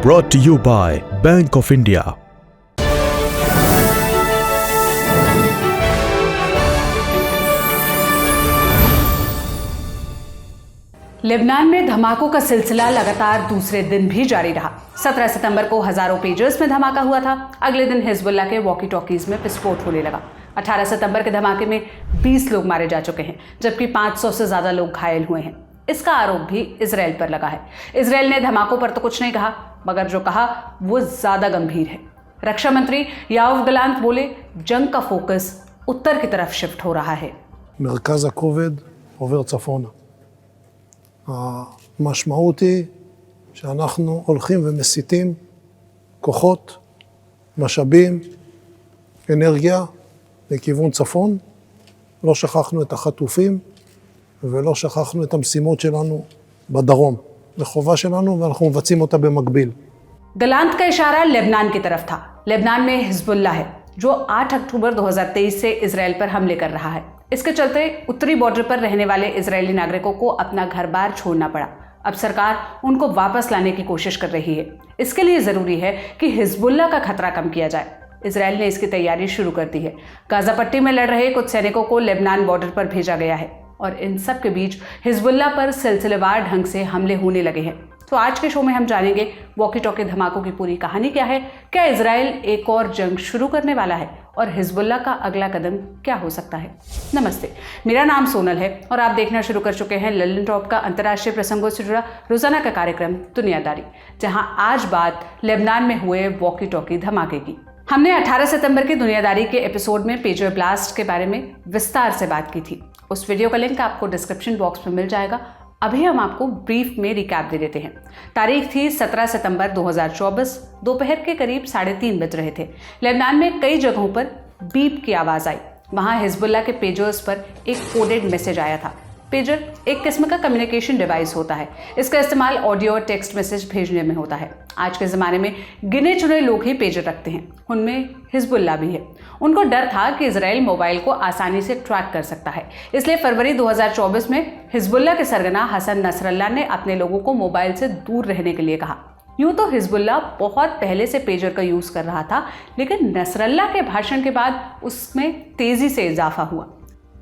brought to you by Bank of India. Lebanon में धमाकों का सिलसिला लगातार दूसरे दिन भी जारी रहा। 17 सितंबर को हजारों पेजर्स में धमाका हुआ था। अगले दिन हिजबुल्लाह के वॉकी टॉकीज में विस्फोट होने लगा। 18 सितंबर के धमाके में 20 लोग मारे जा चुके हैं, जबकि 500 से ज्यादा लोग घायल हुए हैं। इसका आरोप भी इजराइल पर लगा है। इजराइल ने धमाकों पर तो कुछ नहीं कहा, मगर जो कहा वो ज्यादा गंभीर है। रक्षा मंत्री याओव गलांत बोले, जंग का फोकस उत्तर की तरफ शिफ्ट हो रहा है। מרכז הכובד עובר צפונה. המשמעות היא שאנחנו הולכים ומסיטים כוחות, משאבים, אנרגיה לכיוון צפון. לא שכחנו את החטופים ולא שכחנו את המשימות שלנו בדרום. זו חובה שלנו ואנחנו מבצעים אותה במקביל. गलांत का इशारा लेबनान की तरफ था। लेबनान में हिजबुल्लाह है जो 8 अक्टूबर 2023 से इजराइल पर हमले कर रहा है। इसके चलते उत्तरी बॉर्डर पर रहने वाले इजरायली नागरिकों को अपना घर बार छोड़ना पड़ा। अब सरकार उनको वापस लाने की कोशिश कर रही है। इसके लिए जरूरी है कि हिजबुल्लाह का खतरा कम किया जाए। इजराइल ने इसकी तैयारी शुरू कर दी है। गाजा पट्टी में लड़ रहे कुछ सैनिकों को लेबनान बॉर्डर पर भेजा गया है और इन सब के बीच हिजबुल्लाह पर सिलसिलेवार ढंग से हमले होने लगे हैं। तो आज के शो में हम जानेंगे वॉकी टॉकी धमाकों की पूरी कहानी क्या है, क्या इजराइल एक और जंग शुरू करने वाला है और हिजबुल्लाह का अगला कदम क्या हो सकता है। नमस्ते, मेरा नाम सोनल है और आप देखना शुरू कर चुके हैं लल्लन टॉप का अंतर्राष्ट्रीय प्रसंगों से जुड़ा रोजाना का कार्यक्रम दुनियादारी, जहां आज बात लेबनान में हुए वॉकी टॉकी धमाके की। हमने 18 सितंबर की दुनियादारी के एपिसोड में पेजर ब्लास्ट के बारे में विस्तार से बात की थी। उस वीडियो का लिंक आपको डिस्क्रिप्शन बॉक्स में मिल जाएगा। अभी हम आपको ब्रीफ में रिकैप दे देते हैं। तारीख थी 17 सितंबर 2024, दोपहर के करीब 3:30 बज रहे थे। लेबनान में कई जगहों पर बीप की आवाज़ आई। वहाँ हिजबुल्लाह के पेजर्स पर एक कोडेड मैसेज आया था। पेजर एक किस्म का कम्युनिकेशन डिवाइस होता है। इसका इस्तेमाल ऑडियो और टेक्स्ट मैसेज भेजने में होता है। आज के ज़माने में गिने चुने लोग ही पेजर रखते हैं, उनमें हिजबुल्लाह भी है। उनको डर था कि इजराइल मोबाइल को आसानी से ट्रैक कर सकता है, इसलिए फरवरी 2024 में हिजबुल्लाह के सरगना हसन नसरल्लाह ने अपने लोगों को मोबाइल से दूर रहने के लिए कहा। यूं तो हिजबुल्लाह बहुत पहले से पेजर का यूज़ कर रहा था, लेकिन नसरल्लाह के भाषण के बाद उसमें तेज़ी से इजाफा हुआ।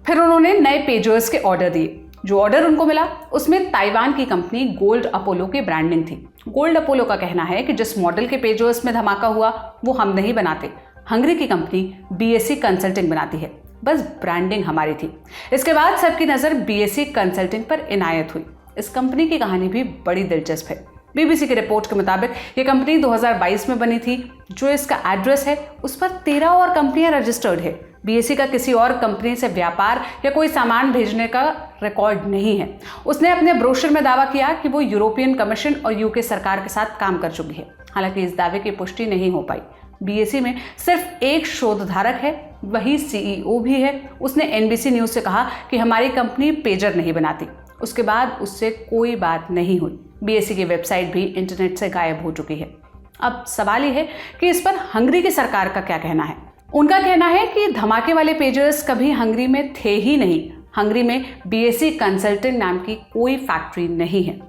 फिर उन्होंने नए पेजर्स के ऑर्डर दिए। जो ऑर्डर उनको मिला उसमें ताइवान की कंपनी गोल्ड अपोलो की ब्रांडिंग थी। गोल्ड अपोलो का कहना है कि जिस मॉडल के पेजर्स में धमाका हुआ वो हम नहीं बनाते, हंगरी की कंपनी बीएससी कंसल्टिंग बनाती है, बस ब्रांडिंग हमारी थी। इसके बाद सबकी नज़र बीएससी कंसल्टिंग पर इनायत हुई। इस कंपनी की कहानी भी बड़ी दिलचस्प है। बीबीसी की रिपोर्ट के मुताबिक ये कंपनी 2022 में बनी थी। जो इसका एड्रेस है उस पर 13 और कंपनियां रजिस्टर्ड है। बीएससी का किसी और कंपनी से व्यापार या कोई सामान भेजने का रिकॉर्ड नहीं है। उसने अपने ब्रोशर में दावा किया कि वो यूरोपियन कमीशन और यूके सरकार के साथ काम कर चुकी है। हालांकि इस दावे की पुष्टि नहीं हो पाई। बीएससी में सिर्फ एक शोधधारक है, वही सीईओ भी है। उसने एनबीसी न्यूज़ से कहा कि हमारी कंपनी पेजर नहीं बनाती। उसके बाद उससे कोई बात नहीं हुई। बीएससी की वेबसाइट भी इंटरनेट से गायब हो चुकी है। अब सवाल ये है कि इस पर हंगरी की सरकार का क्या कहना है। उनका कहना है कि धमाके वाले पेजर्स कभी हंगरी में थे ही नहीं। हंगरी में बीएससी कंसल्टिंग नाम की कोई फैक्ट्री नहीं है।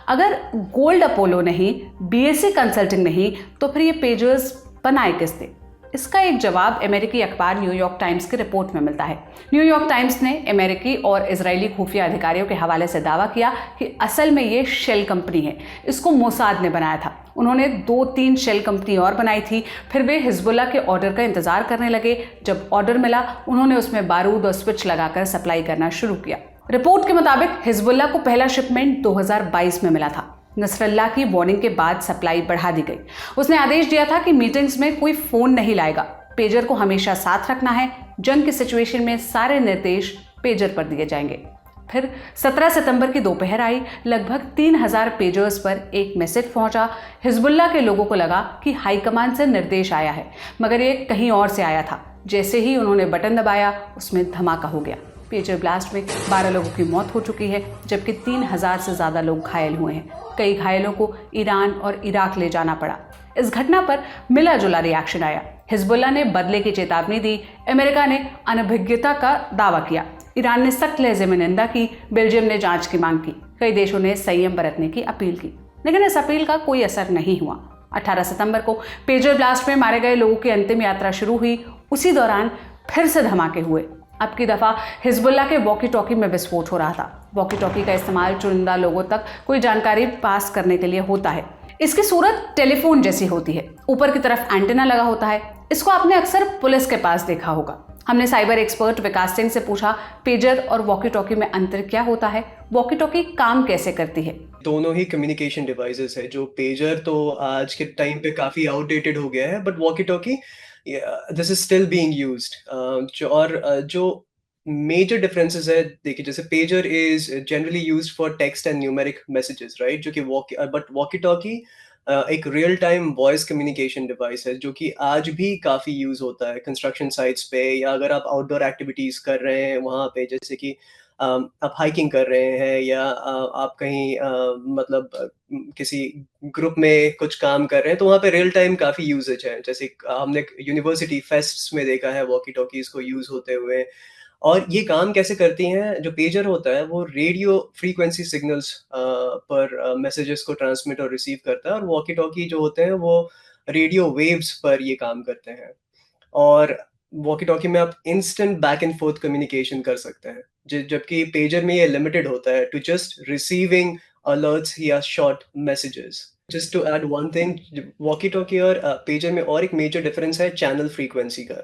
अगर गोल्ड अपोलो नहीं, बीएससी कंसल्टिंग नहीं, तो फिर ये पेजर्स बनाए किसने? इसका एक जवाब अमेरिकी अखबार न्यूयॉर्क टाइम्स की रिपोर्ट में मिलता है। न्यूयॉर्क टाइम्स ने अमेरिकी और इजरायली खुफिया अधिकारियों के हवाले से दावा किया कि असल में ये शेल कंपनी है। इसको मोसाद ने बनाया था। उन्होंने 2-3 शेल कंपनी और बनाई थी। फिर वे हिजबुल्लाह के ऑर्डर का इंतजार करने लगे। जब ऑर्डर मिला उन्होंने उसमें बारूद और स्विच लगाकर सप्लाई करना शुरू किया। रिपोर्ट के मुताबिक हिजबुल्लाह को पहला शिपमेंट 2022 में मिला था। नसरल्लाह की वार्निंग के बाद सप्लाई बढ़ा दी गई। उसने आदेश दिया था कि मीटिंग्स में कोई फोन नहीं लाएगा, पेजर को हमेशा साथ रखना है। जंग की सिचुएशन में सारे निर्देश पेजर पर दिए जाएंगे। फिर 17 सितंबर की दोपहर आई। लगभग 3000 पेजर्स पर एक मैसेज पहुंचा। हिजबुल्लाह के लोगों को लगा कि हाईकमान से निर्देश आया है, मगर ये कहीं और से आया था। जैसे ही उन्होंने बटन दबाया उसमें धमाका हो गया। पेजर ब्लास्ट में 12 लोगों की मौत हो चुकी है, जबकि 3000 से ज़्यादा लोग घायल हुए हैं। कई घायलों को ईरान और इराक ले जाना पड़ा। इस घटना पर मिला जुला रिएक्शन आया। हिजबुल्लाह ने बदले की चेतावनी दी। अमेरिका ने अनभिज्ञता का दावा किया। ईरान ने सख्त लहजे में निंदा की। बेल्जियम ने जांच की मांग की। कई देशों ने संयम बरतने की अपील की, लेकिन इस अपील का कोई असर नहीं हुआ। 18 सितंबर को पेजर ब्लास्ट में मारे गए लोगों की अंतिम यात्रा शुरू हुई। उसी दौरान फिर से धमाके हुए। अब की दफा हिजबुल्लाह के वॉकी टॉकी में विस्फोट हो रहा था। वॉकी टॉकी का इस्तेमाल चुनिंदा लोगों तक कोई जानकारी पास करने के लिए होता है। इसकी सूरत टेलीफोन जैसी होती है, ऊपर की तरफ एंटीना लगा होता है। इसको आपने अक्सर पुलिस के पास देखा होगा। हमने साइबर एक्सपर्ट विकास सिंह से पूछा, पेजर और वॉकी टॉकी में अंतर क्या होता है, वॉकी टॉकी काम कैसे करती है। दोनों ही कम्युनिकेशन डिवाइसेस है। जो पेजर तो आज के टाइम पे काफी आउटडेटेड हो गया है, but walkie talkie this is still being used. जो मेजर डिफरेंसेस है, देखिए जैसे pager is generally used for text and numeric messages, right, जो कि वॉकी टॉकी एक real time voice communication device है, जो कि आज भी काफ़ी यूज़ होता है कंस्ट्रक्शन साइट्स पे, या अगर आप आउटडोर एक्टिविटीज़ कर रहे हैं वहाँ पे, जैसे कि आप हाइकिंग कर रहे हैं, या आप कहीं मतलब किसी ग्रुप में कुछ काम कर रहे हैं, तो वहाँ पे रियल टाइम काफ़ी यूजेज है। जैसे हमने यूनिवर्सिटी फेस्ट्स में देखा है वॉकी टॉकीज़ को यूज़ होते हुए। और ये काम कैसे करती हैं, जो पेजर होता है वो रेडियो फ्रीक्वेंसी सिग्नल्स पर मैसेजेस को ट्रांसमिट और रिसीव करता है, और वॉकी टॉकी जो होते हैं वो रेडियो वेव्स पर ये काम करते हैं। और वॉकी टॉकी में आप instant back and fourth communication कर सकते हैं, जबकि पेजर में ये लिमिटेड होता है टू जस्ट रिसीविंग अलर्ट्स या short messages. Just to add one thing, walkie talkie और पेजर में और एक मेजर डिफरेंस है चैनल फ्रीक्वेंसी का।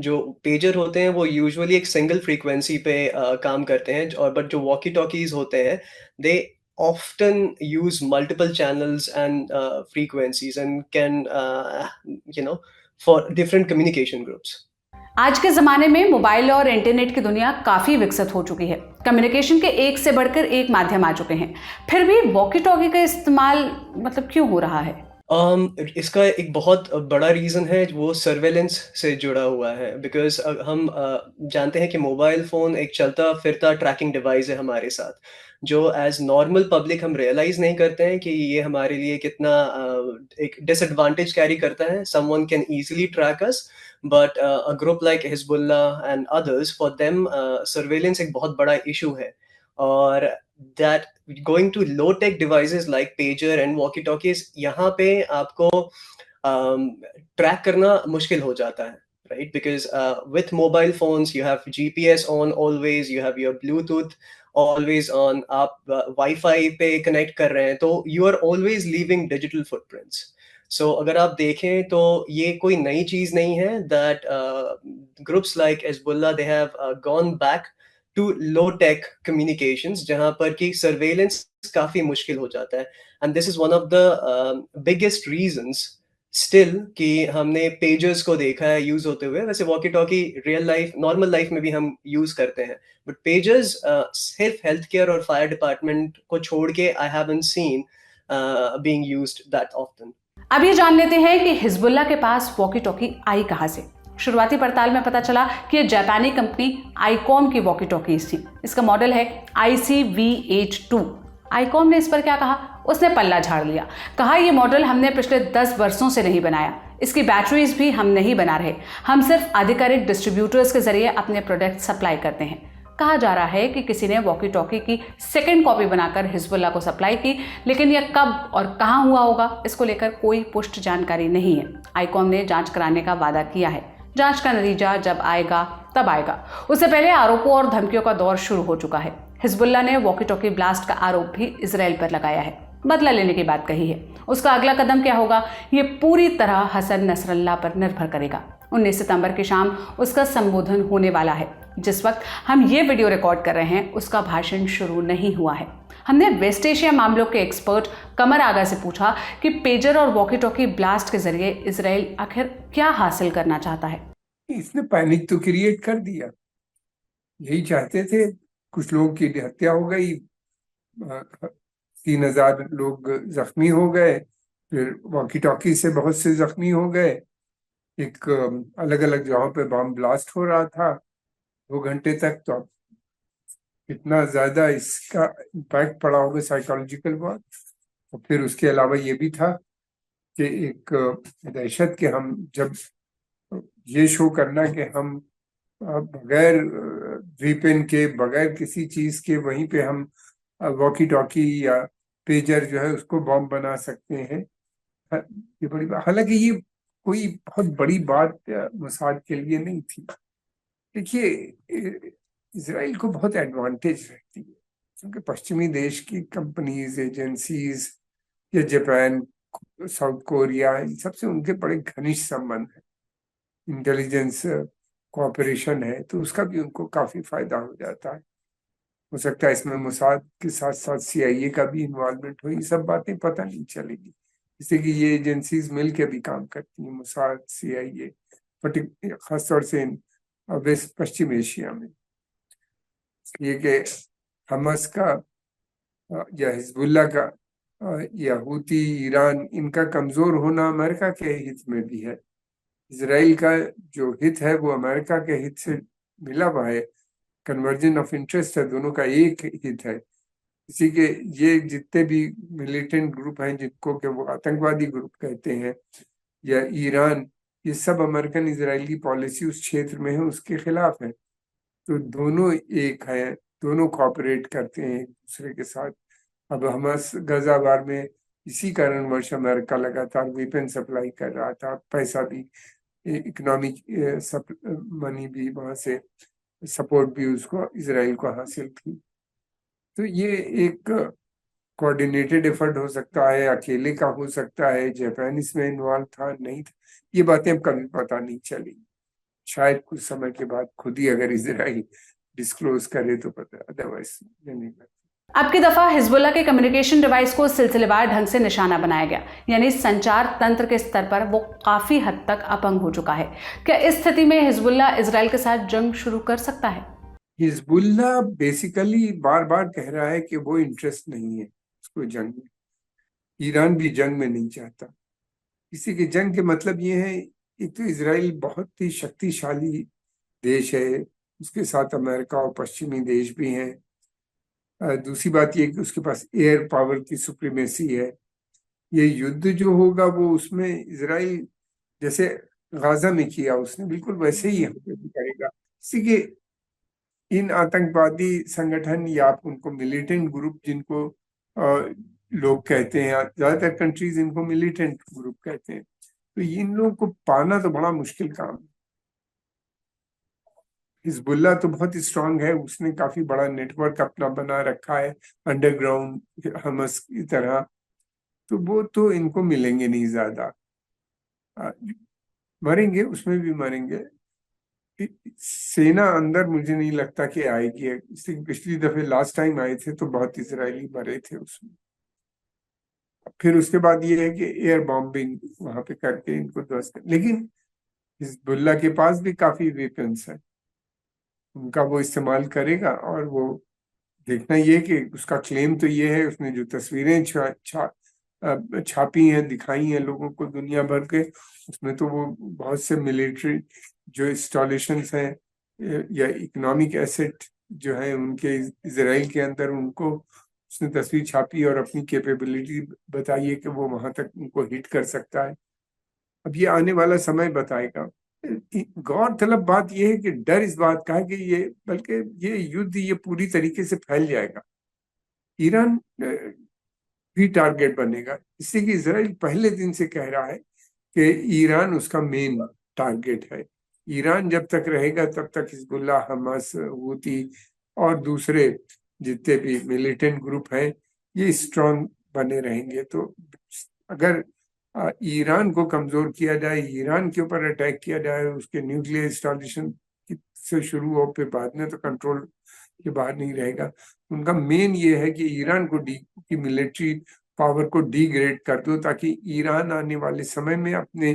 जो पेजर होते हैं वो यूजुअली एक सिंगल फ्रीक्वेंसी पे काम करते हैं, और बट जो वॉकी टॉकीज होते हैं दे often use multiple channels and frequencies, and can for different communication groups. आज के ज़माने में मोबाइल और इंटरनेट की दुनिया काफ़ी विकसित हो चुकी है। कम्युनिकेशन के एक से बढ़कर एक माध्यम आ चुके हैं। फिर भी वॉकी टॉकी का इस्तेमाल मतलब क्यों हो रहा है? इसका एक बहुत बड़ा रीज़न है, वो सर्वेलेंस से जुड़ा हुआ है। बिकॉज हम जानते हैं कि मोबाइल फ़ोन एक चलता फिरता ट्रैकिंग डिवाइस है हमारे साथ, जो एज नॉर्मल पब्लिक हम रियलाइज़ नहीं करते हैं कि ये हमारे लिए कितना एक डिसएडवांटेज कैरी करता है। Someone can easily track us, but a group like Hezbollah and others, for them surveillance एक बहुत बड़ा इशू है। और that going to low tech devices like pager and walkie talkies, यहाँ पे आपको ट्रैक करना मुश्किल हो जाता है, right? Because with mobile phones you have GPS on always, you have your Bluetooth always on, आप Wi-Fi पे connect कर रहे हैं, तो you are always leaving digital footprints. So अगर आप देखें तो ये कोई नई चीज़ नहीं है that groups like Hezbollah, they have gone back to low tech communications, जहाँ पर कि surveillance काफ़ी मुश्किल हो जाता है। And this is one of the biggest reasons still कि हमने पेजर्स को देखा है यूज होते हुए। वैसे walkie talkie real life, normal life में भी हम यूज करते हैं, बट पेजर्स सिर्फ हेल्थ केयर और फायर डिपार्टमेंट को छोड़ के I haven't seen being used that often. अब ये जान लेते हैं कि हिजबुल्लाह के पास वॉकी टॉकी आई कहां से। शुरुआती पड़ताल में पता चला कि ये जापानी कंपनी आईकॉम की वॉकी टॉकीज थी। इसका मॉडल है ICVH2। आईकॉम ने इस पर क्या कहा, उसने पल्ला झाड़ लिया। कहा ये मॉडल हमने पिछले 10 वर्षों से नहीं बनाया, इसकी बैटरीज भी हम नहीं बना रहे, हम सिर्फ आधिकारिक डिस्ट्रीब्यूटर्स के जरिए अपने प्रोडक्ट सप्लाई करते हैं। कहा जा रहा है कि किसी ने वॉकी टॉकी की सेकंड कॉपी बनाकर हिजबुल्लाह को सप्लाई की, लेकिन यह कब और कहां हुआ होगा इसको लेकर कोई पुष्ट जानकारी नहीं है। आईकॉम ने जांच कराने का वादा किया है। जांच का नतीजा जब आएगा तब आएगा। उससे पहले आरोपों और धमकियों का दौर शुरू हो चुका है। हिजबुल्लाह ने वॉकी टॉकी ब्लास्ट का आरोप भी इजराइल पर लगाया है, बदला लेने की बात कही है। उसका अगला कदम क्या होगा ये पूरी तरह हसन नसरल्लाह पर निर्भर करेगा। 19 सितंबर की शाम उसका संबोधन होने वाला है। जिस वक्त हम ये वीडियो रिकॉर्ड कर रहे हैं उसका भाषण शुरू नहीं हुआ है। हमने वेस्ट एशिया मामलों के एक्सपर्ट कमर आगा से पूछा कि पेजर और वॉकी टॉकी ब्लास्ट के जरिए इजराइल आखिर क्या हासिल करना चाहता है। इसने पैनिक तो क्रिएट कर दिया, यही चाहते थे। कुछ लोगों की हत्या हो गई, 3000 लोग जख्मी हो गए, फिर वॉकी टॉकी से बहुत से जख्मी हो गए। एक अलग अलग जगहों पे बम ब्लास्ट हो रहा था 2 घंटे तक। तो इतना ज्यादा इसका इम्पैक्ट पड़ा होगा साइकोलॉजिकल बात। और फिर उसके अलावा ये भी था कि एक दहशत के हम जब ये शो करना कि हम बगैर वेपन के, बगैर किसी चीज के वहीं पे हम वॉकी टॉकी या पेजर जो है उसको बॉम्ब बना सकते हैं, ये बड़ी बात, हालांकि ये कोई बहुत बड़ी बात मोसाद के लिए नहीं थी। देखिए, इसराइल को बहुत एडवांटेज रहती है क्योंकि पश्चिमी देश की कंपनीज, एजेंसीज या जापान, साउथ कोरिया, इन सबसे उनके बड़े घनिष्ठ संबंध है, इंटेलिजेंस कोऑपरेशन है, तो उसका भी उनको काफी फायदा हो जाता है। हो सकता है इसमें मोसाद के साथ साथ CIA का भी इन्वॉल्वमेंट हो, ये सब बातें पता नहीं चलेगी, जैसे कि ये एजेंसीज मिल के भी काम करती हैं, मोसाद, CIA, खासतौर से वेस्ट पश्चिम एशिया में। ये कि हमास का या हिजबुल्ला का या हूती, ईरान, इनका कमजोर होना अमेरिका के हित में भी है। इसराइल का जो हित है वो अमेरिका के हित से मिला हुआ है, कन्वर्जन ऑफ इंटरेस्ट है, दोनों का एक हित है। इसी के ये जितने भी मिलिटेंट ग्रुप हैं जिनको के वो आतंकवादी ग्रुप कहते हैं, या ईरान, ये सब अमेरिकन इजरायली पॉलिसी उस क्षेत्र में है उसके खिलाफ है। तो दोनों एक है, दोनों कोऑपरेट करते हैं एक दूसरे के साथ। अब हमास गजा वार में इसी कारणवश अमेरिका लगातार वेपन सप्लाई कर रहा था, पैसा भी, इकोनॉमिक मनी भी, वहां से सपोर्ट भी उसको, इसराइल को हासिल थी। तो ये एक कोऑर्डिनेटेड एफर्ट हो सकता है, अकेले का हो सकता है, जापान इसमें इन्वॉल्व था, नहीं था, ये बातें अब कभी पता नहीं चली। शायद कुछ समय के बाद खुद ही अगर इसराइल डिस्क्लोज करे तो पता, अदरवाइज नहीं लगता। अब की दफा हिजबुल्लाह के कम्युनिकेशन डिवाइस को सिलसिलेवार ढंग से निशाना बनाया गया, यानी संचार तंत्र के स्तर पर वो काफी हद तक अपंग हो चुका है। क्या इस स्थिति में हिजबुल्लाह इजराइल के साथ जंग शुरू कर सकता है? हिजबुल्लाह बेसिकली बार बार कह रहा है कि वो इंटरेस्ट नहीं है उसको जंग में, ईरान भी जंग में नहीं चाहता। इसी के जंग के मतलब ये है, एक तो इजराइल बहुत ही शक्तिशाली देश है, उसके साथ अमेरिका और पश्चिमी देश भी हैं। दूसरी बात ये कि उसके पास एयर पावर की सुप्रीमेसी है। ये युद्ध जो होगा वो उसमें इजराइल जैसे गाजा में किया उसने, बिल्कुल वैसे ही यहाँ पे भी करेगा। इसी के इन आतंकवादी संगठन या आप उनको मिलिटेंट ग्रुप जिनको लोग कहते हैं, ज्यादातर कंट्रीज इनको मिलिटेंट ग्रुप कहते हैं, तो इन लोगों को पाना तो बड़ा मुश्किल काम है। हिजबुल्ला तो बहुत स्ट्रांग है, उसने काफी बड़ा नेटवर्क अपना बना रखा है अंडरग्राउंड हमास की तरह, तो वो तो इनको मिलेंगे नहीं ज्यादा, मरेंगे, उसमें भी मरेंगे। सेना अंदर मुझे नहीं लगता कि आएगी, इसलिए पिछली दफे लास्ट टाइम आए थे तो बहुत इजरायली मरे थे उसमें। फिर उसके बाद ये है कि एयर बॉम्बिंग वहां पे करके इनको ध्वस्त, लेकिन हिजबुल्ला के पास भी काफी वेपन्स है, उनका वो इस्तेमाल करेगा। और वो देखना ये कि उसका क्लेम तो ये है, उसने जो तस्वीरें छापी हैं, दिखाई हैं लोगों को दुनिया भर के, उसमें तो वो बहुत से मिलिट्री जो इंस्टॉलेशंस हैं या इकोनॉमिक एसेट जो है उनके इजराइल के अंदर, उनको उसने तस्वीर छापी और अपनी कैपेबिलिटी बताई है कि वो वहां तक उनको हिट कर सकता है। अब ये आने वाला समय बताएगा। गौरतलब बात यह है कि डर इस बात का है कि ये, बल्कि ये युद्ध ये पूरी तरीके से फैल जाएगा, ईरान भी टारगेट बनेगा। इसलिए कि इसराइल पहले दिन से कह रहा है कि ईरान उसका मेन टारगेट है। ईरान जब तक रहेगा तब तक हिजबुल्लाह, हमास, हूती और दूसरे जितने भी मिलिटेंट ग्रुप हैं ये स्ट्रांग बने रहेंगे। तो अगर ईरान को कमजोर किया जाए, ईरान के ऊपर अटैक किया जाए, उसके न्यूक्लियर इंस्टॉलेशन से शुरू हो, फिर बाद में तो कंट्रोल के बाहर नहीं रहेगा। उनका मेन ये है कि ईरान को की मिलिट्री पावर को डिग्रेड कर दो, ताकि ईरान आने वाले समय में अपने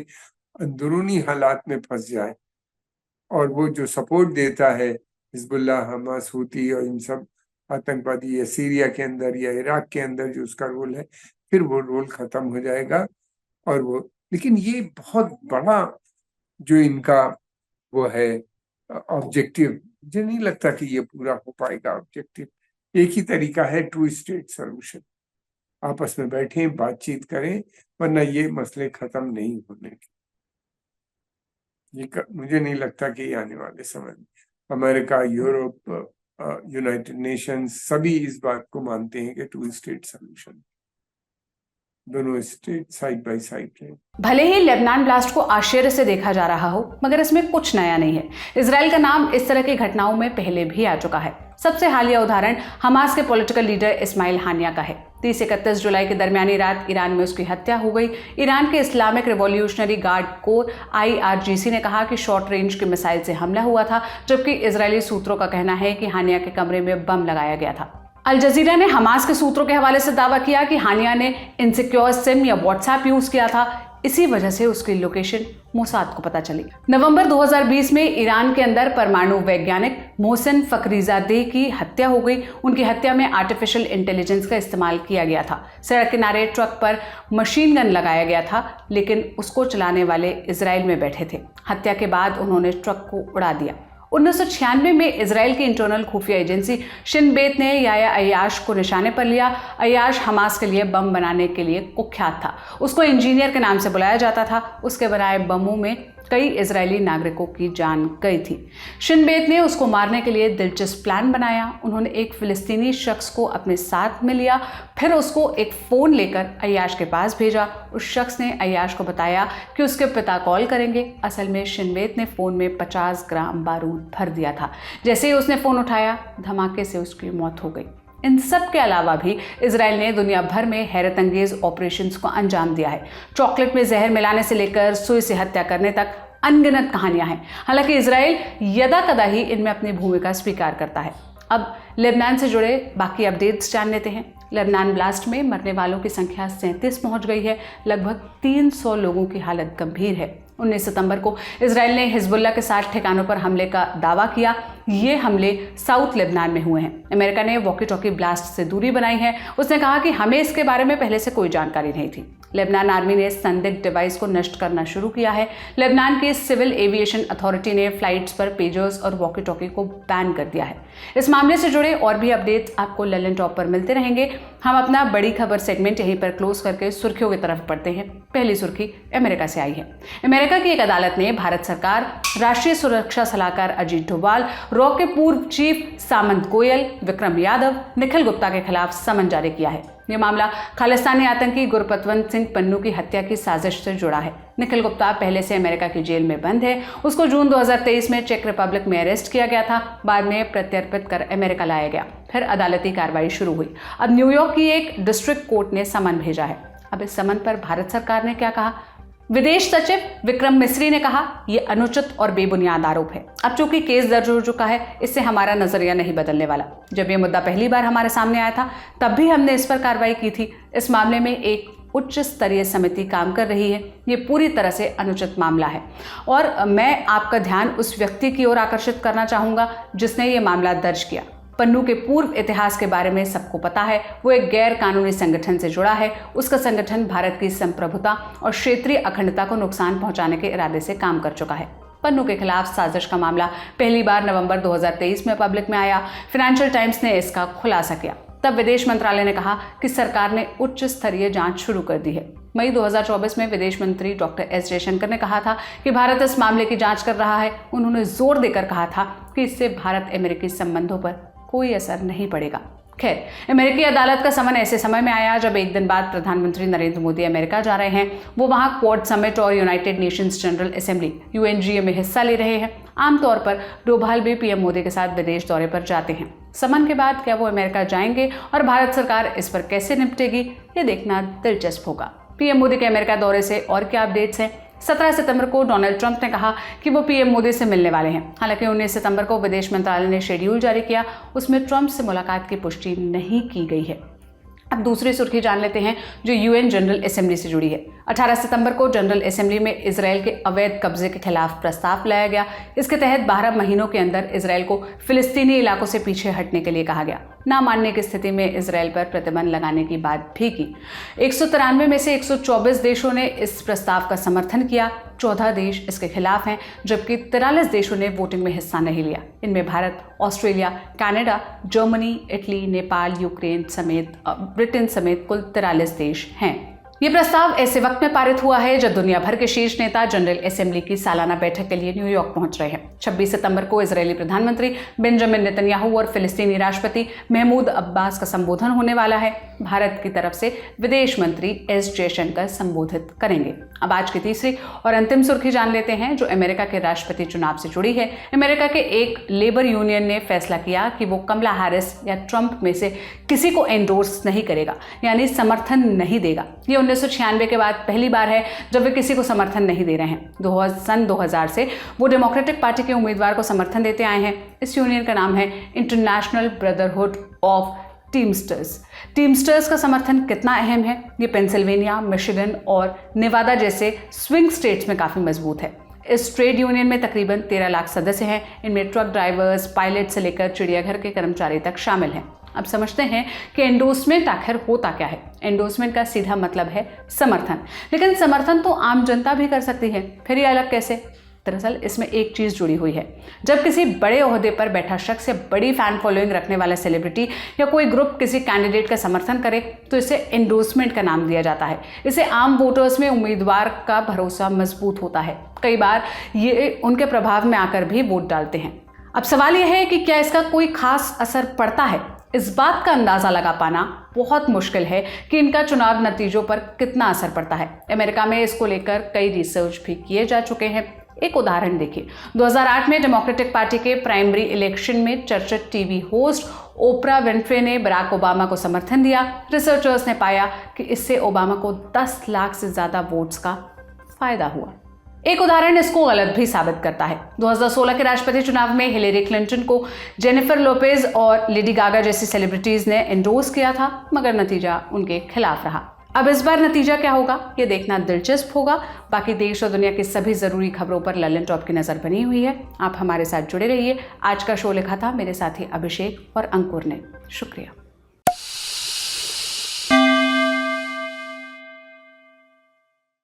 अंदरूनी हालात में फंस जाए, और वो जो सपोर्ट देता है हिजबुल्लाह, हमास, हूती और इन सब आतंकवादी, या सीरिया के अंदर या इराक के अंदर जो उसका रोल है, फिर वो रोल खत्म हो जाएगा। और वो, लेकिन ये बहुत बड़ा जो इनका वो है ऑब्जेक्टिव, मुझे नहीं लगता कि ये पूरा हो पाएगा ऑब्जेक्टिव। एक ही तरीका है, टू स्टेट सॉल्यूशन, आपस में बैठें, बातचीत करें, वरना ये मसले खत्म नहीं होने के। मुझे नहीं लगता कि ये आने वाले समय में अमेरिका, यूरोप, यूनाइटेड नेशंस सभी इस बात को मानते हैं कि टू स्टेट सॉल्यूशन दोनों स्टेट साइड बाय साइड रहे। भले ही लेबनान ब्लास्ट को आश्चर्य से देखा जा रहा हो, मगर इसमें कुछ नया नहीं है। इजराइल का नाम इस तरह की घटनाओं में पहले भी आ चुका है। सबसे हालिया उदाहरण हमास के पॉलिटिकल लीडर इस्माइल हानिया का है। 30-31 जुलाई की दरमियानी रात ईरान में उसकी हत्या हो गई। ईरान के Islamic revolutionary guard core IRGC ने कहा कि शॉर्ट रेंज की मिसाइल से हमला हुआ था, जबकि इजरायली सूत्रों का कहना है कि हानिया के कमरे में बम लगाया गया था। अल जजीरा ने हमास के सूत्रों के हवाले से दावा किया कि हानिया ने इनसिक्योर सिम या व्हाट्सएप यूज किया था, इसी वजह से उसकी लोकेशन मोसाद को पता चली। नवंबर 2020 में ईरान के अंदर परमाणु वैज्ञानिक मोहसिन फखरीजादे की हत्या हो गई। उनकी हत्या में आर्टिफिशियल इंटेलिजेंस का इस्तेमाल किया गया था। सड़क किनारे ट्रक पर मशीन गन लगाया गया था, लेकिन उसको चलाने वाले इजराइल में बैठे थे। हत्या के बाद उन्होंने ट्रक को उड़ा दिया। 1996 में इजराइल की इंटरनल खुफिया एजेंसी शिन बेत ने याह्या अय्याश को निशाने पर लिया। अय्याश हमास के लिए बम बनाने के लिए कुख्यात था। उसको इंजीनियर के नाम से बुलाया जाता था। उसके बनाए बमों में कई इजरायली नागरिकों की जान गई थी। शिन बेत ने उसको मारने के लिए दिलचस्प प्लान बनाया। उन्होंने एक फिलिस्तीनी शख्स को अपने साथ में लिया, फिर उसको एक फ़ोन लेकर अय्याश के पास भेजा। उस शख्स ने अय्याश को बताया कि उसके पिता कॉल करेंगे। असल में शिन बेत ने फ़ोन में 50 ग्राम बारूद भर दिया था। जैसे ही उसने फ़ोन उठाया, धमाके से उसकी मौत हो गई। इन सब के अलावा भी इजराइल ने दुनिया भर में हैरत अंगेज ऑपरेशंस को अंजाम दिया है। चॉकलेट में जहर मिलाने से लेकर सुई से हत्या करने तक अनगिनत कहानियां हैं। हालांकि इजराइल यदा कदा ही इनमें अपनी भूमिका स्वीकार करता है। अब लेबनान से जुड़े बाकी अपडेट्स जान लेते हैं। लेबनान ब्लास्ट में मरने वालों की संख्या 37 पहुंच गई है। लगभग 300 लोगों की हालत गंभीर है। 19 सितंबर को इजराइल ने हिजबुल्लाह के 7 ठिकानों पर हमले का दावा किया। ये हमले साउथ लेबनान में हुए हैं। अमेरिका ने वॉकी टॉकी ब्लास्ट से दूरी बनाई है। उसने कहा कि हमें इसके बारे में पहले से कोई जानकारी नहीं थी। लेबनान आर्मी ने संदिग्ध डिवाइस को नष्ट करना शुरू किया है। लेबनान की सिविल एविएशन अथॉरिटी ने फ्लाइट्स पर पेजर्स और वॉकी टॉकी को बैन कर दिया है। इस मामले से जुड़े और भी अपडेट्स आपको ललन टॉप पर मिलते रहेंगे। हम अपना बड़ी खबर सेगमेंट यहीं पर क्लोज करके सुर्खियों की तरफ बढ़ते हैं। पहली सुर्खी अमेरिका से आई है। अमेरिका की एक अदालत ने भारत सरकार, राष्ट्रीय सुरक्षा सलाहकार अजीत डोभाल, रॉ के पूर्व चीफ सामंत गोयल, विक्रम यादव, निखिल गुप्ता के खिलाफ समन जारी किया है। यह मामला खालिस्तानी आतंकी गुरपतवंत सिंह पन्नू की हत्या की साजिश से जुड़ा है। निखिल गुप्ता पहले से अमेरिका की जेल में बंद है। उसको जून 2023 में चेक रिपब्लिक में अरेस्ट किया गया था। बाद में प्रत्यर्पित कर अमेरिका लाया गया। फिर अदालती कार्रवाई शुरू हुई। अब न्यूयॉर्क की एक डिस्ट्रिक्ट कोर्ट ने समन भेजा है। अब इस समन पर भारत सरकार ने क्या कहा? विदेश सचिव विक्रम मिस्री ने कहा, यह अनुचित और बेबुनियाद आरोप है। अब चूंकि केस दर्ज हो चुका है, इससे हमारा नजरिया नहीं बदलने वाला। जब यह मुद्दा पहली बार हमारे सामने आया था, तब भी हमने इस पर कार्रवाई की थी। इस मामले में एक उच्च स्तरीय समिति काम कर रही है। ये पूरी तरह से अनुचित मामला है और मैं आपका ध्यान उस व्यक्ति की ओर आकर्षित करना चाहूंगा जिसने ये मामला दर्ज किया। पन्नू के पूर्व इतिहास के बारे में सबको पता है। वो एक गैर कानूनी संगठन से जुड़ा है। उसका संगठन भारत की संप्रभुता और क्षेत्रीय अखंडता को नुकसान पहुंचाने के इरादे से काम कर चुका है। पन्नू के खिलाफ साजिश का मामला पहली बार नवंबर 2023 में पब्लिक में आया। फाइनेंशियल टाइम्स ने इसका खुलासा किया। तब विदेश मंत्रालय ने कहा कि सरकार ने उच्च स्तरीय जांच शुरू कर दी है। मई 2024 में विदेश मंत्री डॉक्टर एस जयशंकर ने कहा था कि भारत इस मामले की जांच कर रहा है। उन्होंने जोर देकर कहा था कि इससे भारत अमेरिकी संबंधों पर कोई असर नहीं पड़ेगा। खैर, अमेरिकी अदालत का समन ऐसे समय में आया जब एक दिन बाद प्रधानमंत्री नरेंद्र मोदी अमेरिका जा रहे हैं। वो वहां क्वाड समिट और United Nations general assembly UNGA में हिस्सा ले रहे हैं। आमतौर पर डोभाल भी PM मोदी के साथ विदेश दौरे पर जाते हैं। समन के बाद क्या वो अमेरिका जाएंगे और भारत सरकार इस पर कैसे निपटेगी, ये देखना दिलचस्प होगा। PM मोदी के अमेरिका दौरे से और क्या अपडेट्स हैं? 17 सितंबर को डोनाल्ड ट्रंप ने कहा कि वो PM मोदी से मिलने वाले हैं। हालांकि 19 सितंबर को विदेश मंत्रालय ने शेड्यूल जारी किया। उसमें ट्रंप से मुलाकात की पुष्टि नहीं की गई है। अब दूसरी सुर्खी जान लेते हैं जो UN जनरल असेंबली से जुड़ी है। 18 सितंबर को जनरल असेंबली में इजराइल के अवैध कब्जे के खिलाफ प्रस्ताव लाया गया। इसके तहत 12 महीनों के अंदर इजराइल को फिलिस्तीनी इलाकों से पीछे हटने के लिए कहा गया। ना मानने की स्थिति में इजराइल पर प्रतिबंध लगाने की बात भी की। 193 में से 124 देशों ने इस प्रस्ताव का समर्थन किया। 14 देश इसके खिलाफ हैं, जबकि 43 देशों ने वोटिंग में हिस्सा नहीं लिया। इनमें Bharat, Australia, Canada, Germany, Italy, Nepal, Ukraine समेत ब्रिटेन समेत कुल 43 देश हैं। ये प्रस्ताव ऐसे वक्त में पारित हुआ है जब दुनिया भर के शीर्ष नेता जनरल असेंबली की सालाना बैठक के लिए न्यूयॉर्क पहुंच रहे हैं। 26 सितंबर को इजरायली प्रधानमंत्री बेंजामिन नेतन्याहू और फिलिस्तीनी राष्ट्रपति महमूद अब्बास का संबोधन होने वाला है। भारत की तरफ से विदेश मंत्री एस जयशंकर संबोधित करेंगे। अब आज की तीसरी और अंतिम सुर्खी जान लेते हैं जो अमेरिका के राष्ट्रपति चुनाव से जुड़ी है। अमेरिका के एक लेबर यूनियन ने फैसला किया कि वो कमला हैरिस या ट्रंप में से किसी को एंडोर्स नहीं करेगा, यानी समर्थन नहीं देगा। ये 1996 के बाद पहली बार है जब वे किसी को समर्थन नहीं दे रहे हैं। सन 2000 से वो डेमोक्रेटिक पार्टी के उम्मीदवार को समर्थन देते आए हैं। इस यूनियन का नाम है इंटरनेशनल ब्रदरहुड ऑफ टीम्स्टर्स का समर्थन कितना अहम है? ये पेंसिल्वेनिया, मिशिगन और नेवादा जैसे स्विंग स्टेट्स में काफ़ी मजबूत है। इस ट्रेड यूनियन में तकरीबन 13 लाख सदस्य हैं। इनमें ट्रक ड्राइवर्स, पायलट से लेकर चिड़ियाघर के कर्मचारी तक शामिल हैं। अब समझते हैं कि एंडोर्समेंट आखिर होता क्या है। एंडोर्समेंट का सीधा मतलब है समर्थन, लेकिन समर्थन तो आम जनता भी कर सकती है। फिर ये अलग कैसे? दरअसल इसमें एक चीज़ जुड़ी हुई है। जब किसी बड़े ओहदे पर बैठा शख्स या बड़ी फैन फॉलोइंग रखने वाला सेलिब्रिटी या कोई ग्रुप किसी कैंडिडेट का समर्थन करे तो इसे एंडोर्समेंट का नाम दिया जाता है। इसे आम वोटर्स में उम्मीदवार का भरोसा मजबूत होता है। कई बार ये उनके प्रभाव में आकर भी वोट डालते हैं। अब सवाल यह है कि क्या इसका कोई खास असर पड़ता है? इस बात का अंदाजा लगा पाना बहुत मुश्किल है कि इनका चुनाव नतीजों पर कितना असर पड़ता है। अमेरिका में इसको लेकर कई रिसर्च भी किए जा चुके हैं। एक उदाहरण देखिए। 2008 में डेमोक्रेटिक पार्टी के प्राइमरी इलेक्शन में चर्चित टीवी होस्ट ओपरा विंफ्रे ने बराक ओबामा को समर्थन दिया। रिसर्चर्स ने पाया कि इससे ओबामा को 10 लाख से ज्यादा वोट्स का फायदा हुआ। एक उदाहरण इसको गलत भी साबित करता है। 2016 के राष्ट्रपति चुनाव में हिलेरी क्लिंटन को जेनिफर लोपेज और लेडी गागा जैसी सेलिब्रिटीज ने एंडोर्स किया था, मगर नतीजा उनके खिलाफ रहा। अब इस बार नतीजा क्या होगा ये देखना दिलचस्प होगा। बाकी देश और दुनिया की सभी जरूरी खबरों पर ललन टॉप की नजर बनी हुई है। आप हमारे साथ जुड़े रहिए। आज का शो लिखा था मेरे साथी अभिषेक और अंकुर ने। शुक्रिया।